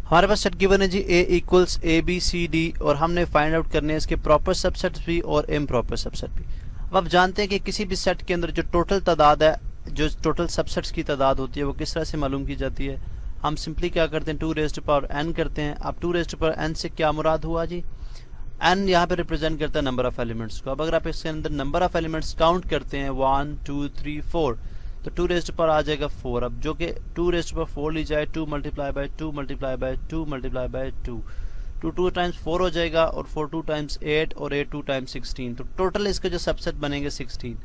हमारे पास set given है जी A equals ABCD और हमने फाइंड आउट करने हैं इसके प्रॉपर सबसेट्स भी और इम्प्रॉपर सबसेट भी। अब आप जानते हैं कि किसी भी सेट के अंदर जो टोटल तादाद है, जो टोटल सबसेट्स की तादाद होती है, वो किस तरह से मालूम की जाती है। हम सिंपली क्या करते हैं 2 रेज़ टू पावर n करते हैं। अब 2 रेज़ टू पावर n से क्या मुराद हुआ जी, n यहाँ पे रिप्रेजेंट करता है नंबर ऑफ एलिमेंट्स को। अब अगर आप इसके अंदर नंबर ऑफ एलिमेंट्स काउंट करते हैं 1 2 3 4 तो 2 रेज़ टू पावर आ जाएगा 4। अब जो कि 2 रेज़ टू पावर 4 ली जाए 2 multiply by 2 multiply by 2 multiply by 2 2 times 4 हो जाएगा और 4 2 टाइम्स 8 और 8 2 टाइम्स 16। तो टोटल इसके जो सबसेट बनेंगे 16।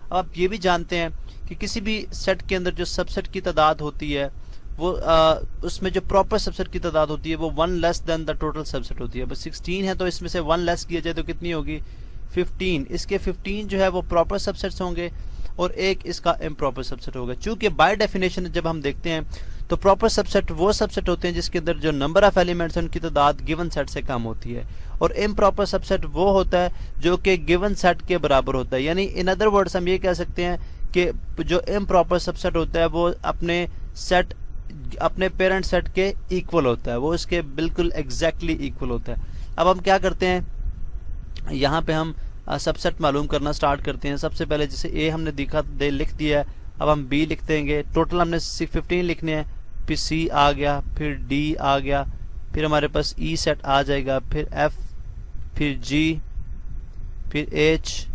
अब आप ये भी जानते हैं कि किसी भी सेट के अंदर जो सबसेट की तादाद होती है वो उसमें जो प्रॉपर सबसेट की तादाद होती है वो 1 less than the total subset होती है। बस 16 है तो इसमें से 1 लेस किया जाए तो कितनी होगी 15। इसके 15 जो है वो प्रॉपर सबसेट्स होंगे और एक इसका इम्प्रॉपर सबसेट होगा। चूंकि बाय डेफिनेशन जब हम देखते हैं तो प्रॉपर सबसेट वो सबसेट होते हैं जिसके अंदर जो नंबर ऑफ एलिमेंट्स हैं उनकी तादाद गिवन सेट से कम होती है, और इम्प्रॉपर सबसेट वो होता है जो कि गिवन सेट के बराबर होता है। यानी इन अदर वर्ड्स हम ये कह सकते हैं कि जो इम्प्रॉपर सबसेट होता है वो अपने पेरेंट सेट के इक्वल होता है, वो इसके बिल्कुल एग्जैक्टली इक्वल होता है। अब हम क्या करते हैं, यहाँ पे हम सबसेट मालूम करना स्टार्ट करते हैं। सबसे पहले जैसे ए हमने लिख दिया है, अब हम बी लिख देंगे। टोटल हमने 15 लिखने हैं, फिर सी आ गया, फिर डी आ गया, फिर हमारे पास ई सेट आ जाएगा, फिर एफ, फिर जी, फिर एच,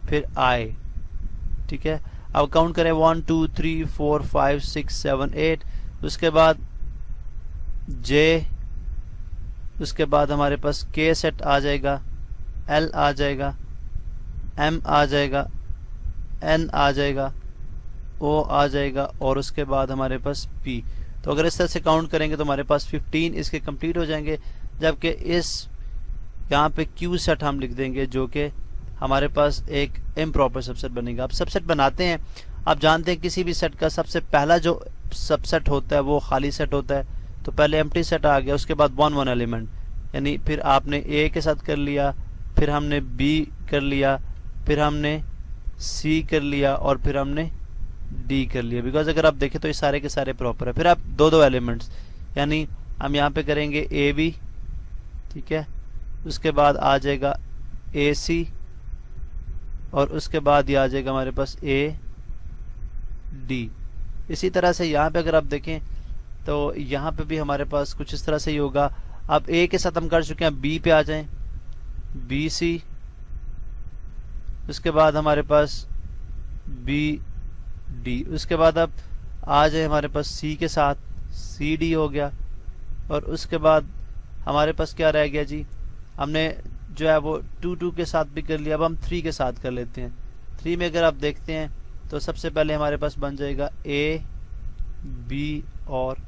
फिर आई। ठीक है, अब काउंट करें 1 2 3 4 5 6 7 8। उसके बाद जे, उसके बाद हमारे पास के सेट आ जाएगा, एल आ जाएगा, एम आ जाएगा, एन आ जाएगा, ओ आ जाएगा, और उसके बाद हमारे पास पी। तो अगर इस तरह से काउंट करेंगे तो हमारे पास 15 इसके कंप्लीट हो जाएंगे। जबकि इस यहाँ पे क्यू सेट हम लिख देंगे जो कि हमारे पास एक इम्प्रॉपर सबसेट बनेगा। अब सबसेट बनाते हैं, आप जानते हैं किसी भी सेट का सबसे पहला जो सबसेट होता है वो खाली सेट होता है। तो पहले एम्प्टी सेट आ गया, उसके बाद 1 1 एलिमेंट, यानी फिर आपने ए के साथ कर लिया, फिर हमने बी कर लिया, फिर हमने सी कर लिया, और फिर हमने डी कर लिया। बिकॉज अगर आप देखें तो ये सारे के सारे प्रॉपर है। फिर आप 2 2 एलिमेंट्स, यानी हम यहाँ पे करेंगे ए बी, ठीक है, उसके बाद आ जाएगा ए सी, और उसके बाद ये आ जाएगा हमारे पास ए डी। इसी तरह से यहाँ पे अगर आप देखें तो यहाँ पे भी हमारे पास कुछ इस तरह से ही होगा। अब ए के साथ हम कर चुके हैं, बी पे आ जाएं, बी सी, उसके बाद हमारे पास बी डी, उसके बाद अब आ जाए हमारे पास सी के साथ, सी डी हो गया, और उसके बाद हमारे पास क्या रह गया जी, हमने जो है वो 2 2 के साथ भी कर लिया। अब हम 3 के साथ कर लेते हैं। 3 में अगर आप देखते हैं तो सबसे पहले हमारे पास बन जाएगा ए बी और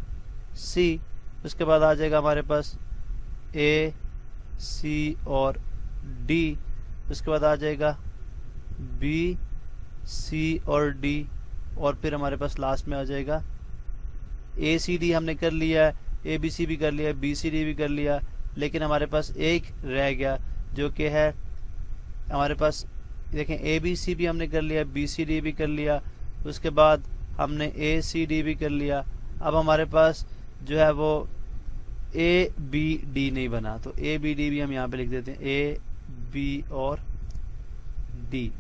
सी, उसके बाद आ जाएगा हमारे पास ए सी और डी, उसके बाद आ जाएगा बी सी और डी, और फिर हमारे पास लास्ट में आ जाएगा ए सी डी। हमने कर लिया है, ए बी सी भी कर लिया, बी सी डी भी कर लिया, लेकिन हमारे पास एक रह गया जो कि है हमारे पास, देखें ए बी सी भी हमने कर लिया, बी सी डी भी कर लिया, उसके बाद हमने ए सी डी भी कर लिया। अब हमारे पास जो है वो ए बी डी नहीं बना, तो ए बी डी भी हम यहाँ पे लिख देते हैं, ए बी और डी।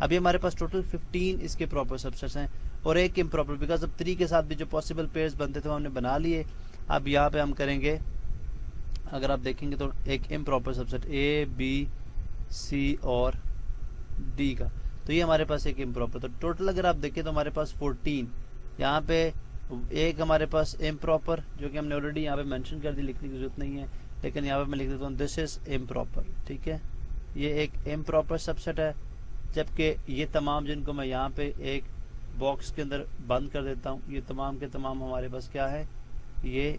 अभी हमारे पास टोटल 15 इसके प्रॉपर सबसेट्स हैं और एक इम्प्रॉपर, बिकॉज अब 3 के साथ भी जो पॉसिबल पेयर्स बनते थे वो हमने बना लिए। अब यहाँ पे हम करेंगे, अगर आप देखेंगे तो एक improper subset A B C और डी का, तो ये हमारे पास एक इम्प्रॉपर। तो टोटल अगर आप देखें तो हमारे पास 14, यहाँ पे एक हमारे पास इम्प्रॉपर जो कि हमने ऑलरेडी यहाँ पे मेंशन कर दी, लिखने की जरूरत नहीं है, लेकिन यहाँ पे मैं लिख देता हूँ दिस इज इम्प्रॉपर। ठीक है, ये एक इम्प्रॉपर सबसेट है, जबकि ये तमाम जिनको मैं यहाँ पे एक बॉक्स के अंदर बंद कर देता हूँ, ये तमाम के तमाम हमारे पास क्या है, ये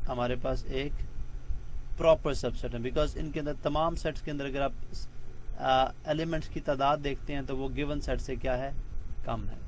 हमारे पास एक प्रॉपर सबसेट है। बिकॉज इनके अंदर तमाम सेट्स के अंदर अगर आप एलिमेंट्स की तादाद देखते हैं तो वो गिवन सेट से क्या है, कम है।